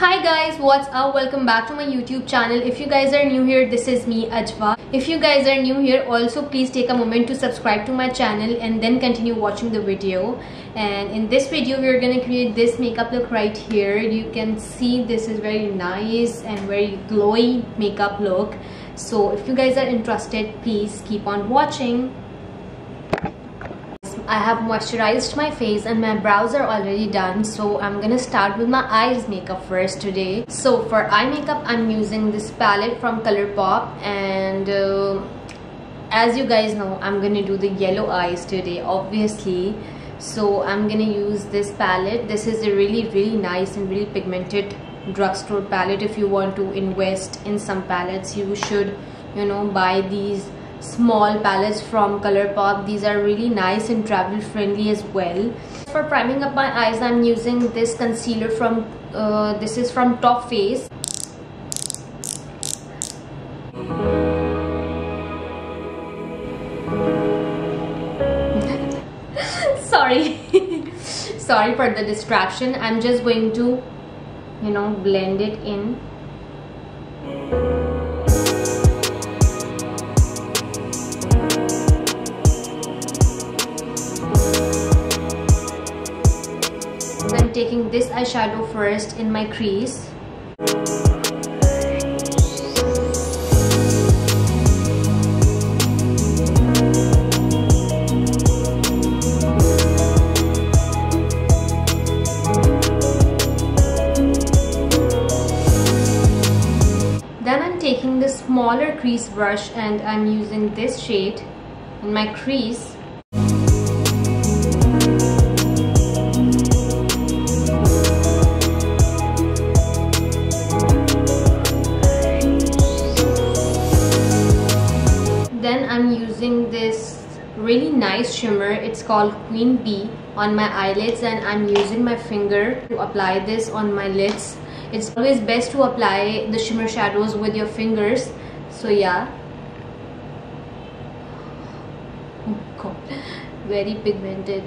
Hi guys, what's up? Welcome back to my YouTube channel. If you guys are new here, this is me, Ajwa. If you guys are new here, also please take a moment to subscribe to my channel and then continue watching the video. And in this video, we're gonna create this makeup look right here. You can see this is very nice and very glowy makeup look. So if you guys are interested, please keep on watching. I have moisturized my face and my brows are already done, so I'm gonna start with my eyes makeup first today. So for eye makeup, I'm using this palette from ColourPop, and as you guys know, I'm gonna do the yellow eyes today, obviously. So I'm gonna use this palette. This is a really nice and really pigmented drugstore palette. If you want to invest in some palettes, you should, buy these small palettes from ColourPop. These are really nice and travel friendly as well. For priming up my eyes, I'm using this concealer from this is from Top Face. Sorry for the distraction. I'm just going to blend it in. I'm taking this eyeshadow first in my crease. Then I'm taking the smaller crease brush and I'm using this shade in my crease. Then I'm using this really nice shimmer. It's called Queen Bee on my eyelids, and I'm using my finger to apply this on my lids. It's always best to apply the shimmer shadows with your fingers. So yeah. Oh god, very pigmented.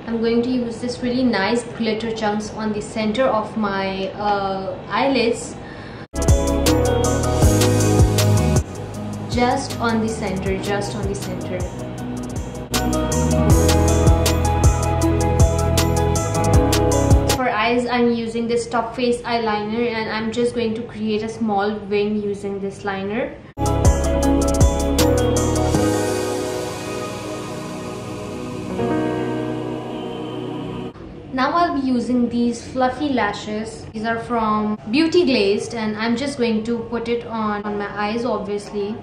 I'm going to use this really nice glitter chunks on the center of my eyelids. Just on the center, For eyes, I'm using this Top Face eyeliner, and I'm just going to create a small wing using this liner. Now I'll be using these fluffy lashes. These are from Beauty Glazed, and I'm just going to put it on my eyes, obviously.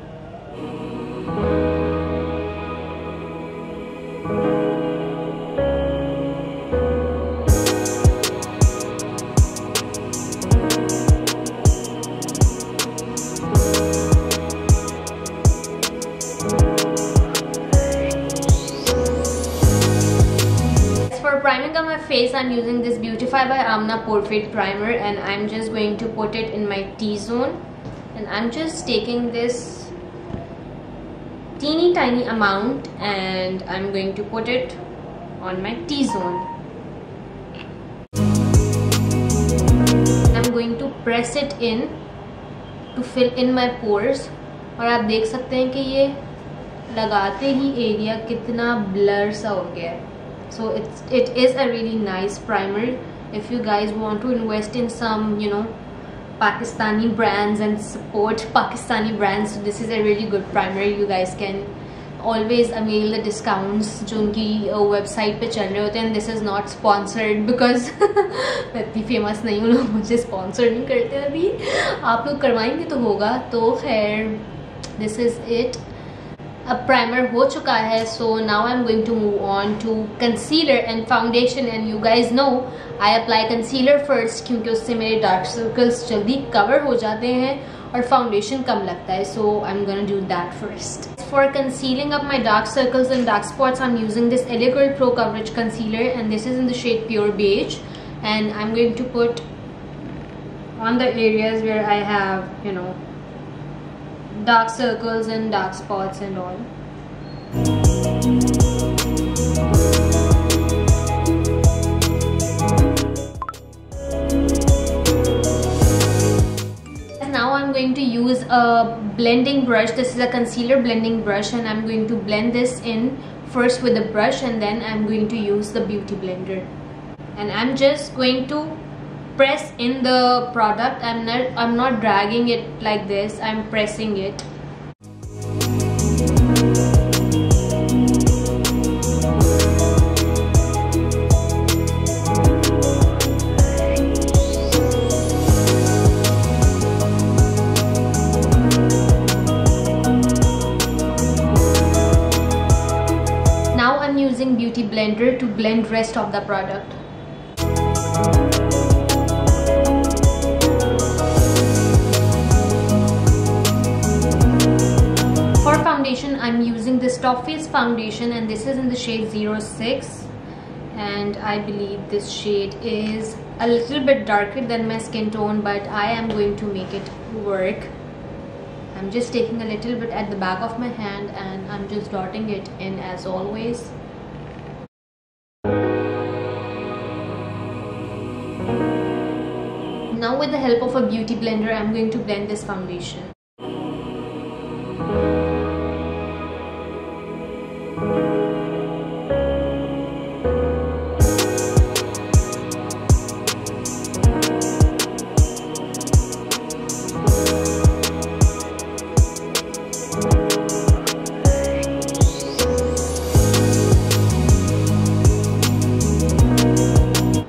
Priming on my face, I'm using this Beautify by Amna Portrait Primer, and I'm just going to put it in my T-zone. And I'm just taking this teeny tiny amount and I'm going to put it on my T-zone. I'm going to press it in to fill in my pores. और आप देख सकते हैं कि ये लगाते ही area कितना blur सा हो गया है. So it is a really nice primer. If you guys want to invest in some, Pakistani brands and support Pakistani brands, so this is a really good primer. You guys can always avail the discounts जो उनकी website पे चल रहे होते हैं. This is not sponsored because मैं इतनी famous नहीं हूँ, लोग मुझे sponsor नहीं करते अभी. आप लोग करवाएंगे तो होगा. तो खैर, this is it. अब प्राइमर हो चुका है, so now I'm going to move on to concealer and foundation. And you guys know I apply concealer first क्योंकि उससे मेरे dark circles जल्दी cover हो जाते हैं और foundation कम लगता है. So I'm gonna do that first. For concealing up my dark circles and dark spots, I'm using this LA Girl Pro Coverage Concealer, and this is in the shade Pure Beige. And I'm going to put on the areas where I have, dark circles and dark spots and all. Now I'm going to use a blending brush. This is a concealer blending brush, and I'm going to blend this in first with the brush, and then I'm going to use the beauty blender. And I'm just going to press in the product. I'm not dragging it like this, I'm pressing it. Now I'm using beauty blender to blend rest of the product. For foundation, I'm using this Top Face foundation, and this is in the shade 06, and I believe this shade is a little bit darker than my skin tone, but I am going to make it work. I'm just taking a little bit at the back of my hand and I'm just dotting it in as always. Now with the help of a beauty blender, I'm going to blend this foundation.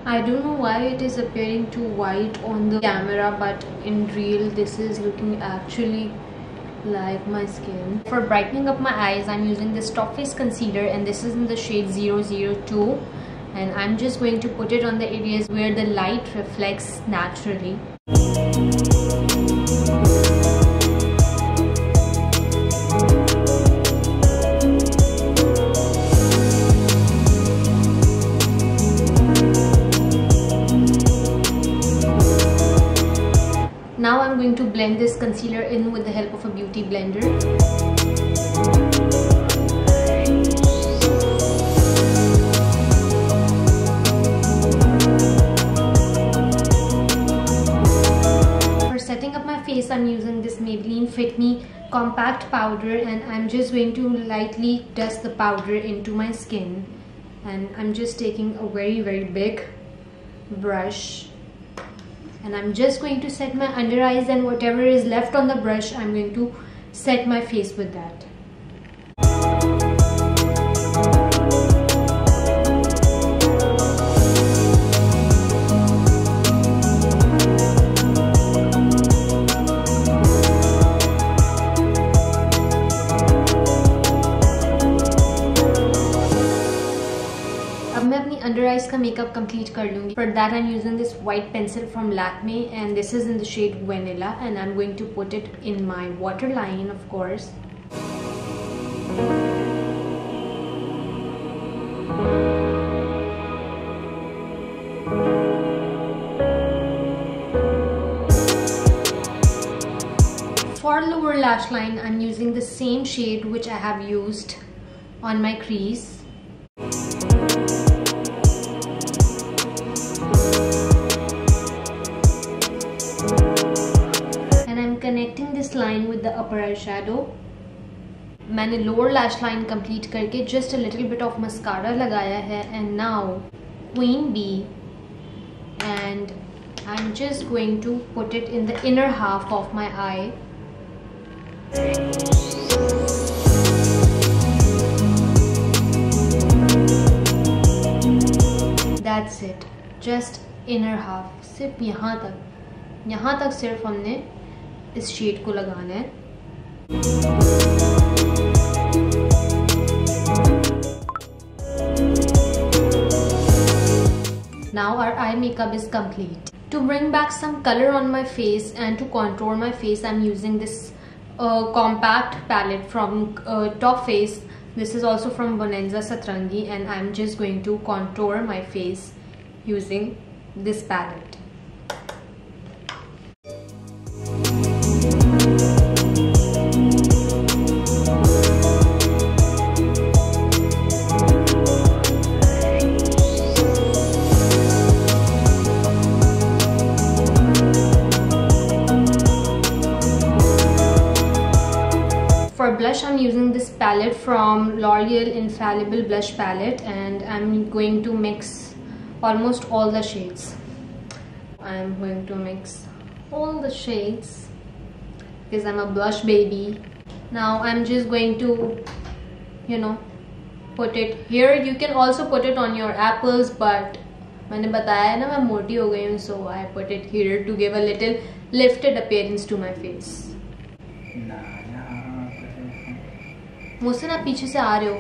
I don't know why it is appearing too white on the camera, but in real this is looking actually like my skin. For brightening up my eyes, I'm using this Top Face concealer, and this is in the shade 002, and I'm just going to put it on the areas where the light reflects naturally. Now I'm going to blend this concealer in with the help of a beauty blender. For setting up my face, I'm using this Maybelline Fit Me compact powder, and I'm just going to lightly dust the powder into my skin. And I'm just taking a very big brush, and I'm just going to set my under eyes, and whatever is left on the brush, I'm going to set my face with that. Under eyes का makeup complete कर लूंगी. For that I am using this white pencil from Lakme and this is in the shade vanilla and I am going to put it in my water line of course. For lower lash line, I'm using the same shade which I have used on my crease. And I'm connecting this line with the upper eyeshadow. मैंने lower lash line complete करके just a little bit of mascara लगाया है, and now Queen Bee, and I'm just going to put it in the inner half of my eye. That's it, just inner half. सिर्फ यहाँ तक सिर्फ हमने इस shade को लगाना है. Now our eye makeup is complete. To bring back some color on my face and to contour my face, I'm using this compact palette from Top Face. This is also from Bonanza Satrangi, and I'm just going to contour my face using this palette. blush, I'm using this palette from L'Oreal Infallible Blush Palette, and I'm going to mix almost all the shades. I'm going to mix all the shades because I'm a blush baby. Now I'm just going to, you know, put it here. You can also put it on your apples, but मैंने बताया ना मैं मोटी हो गई हूँ, so I put it here to give a little lifted appearance to my face. मुझसे ना पीछे से आ रहे हो.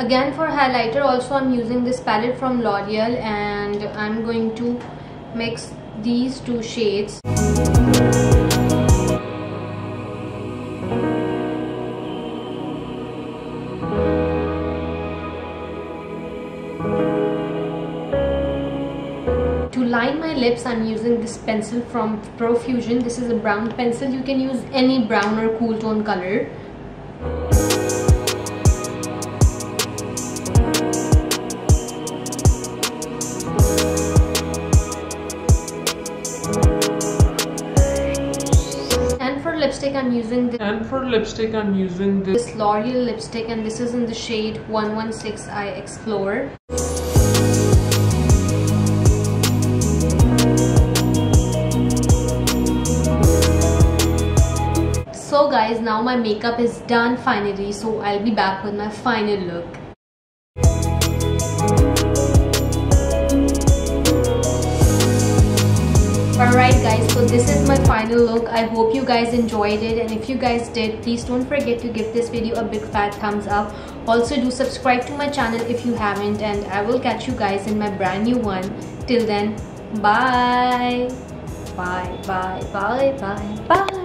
Again for highlighter also I'm using this palette from L'Oreal, and I'm going to mix these two shades. To line my lips, I'm using this pencil from Profusion. This is a brown pencil. You can use any brown or cool tone color. And for lipstick, I'm using this L'Oreal lipstick, and this is in the shade 116 I Explore. So guys, now my makeup is done finally, so I'll be back with my final look. Alright guys, so this is my final look. I hope you guys enjoyed it, and if you guys did, please don't forget to give this video a big fat thumbs up. Also do subscribe to my channel if you haven't, and I will catch you guys in my brand new one. Till then, bye. Bye, bye, bye, bye, bye.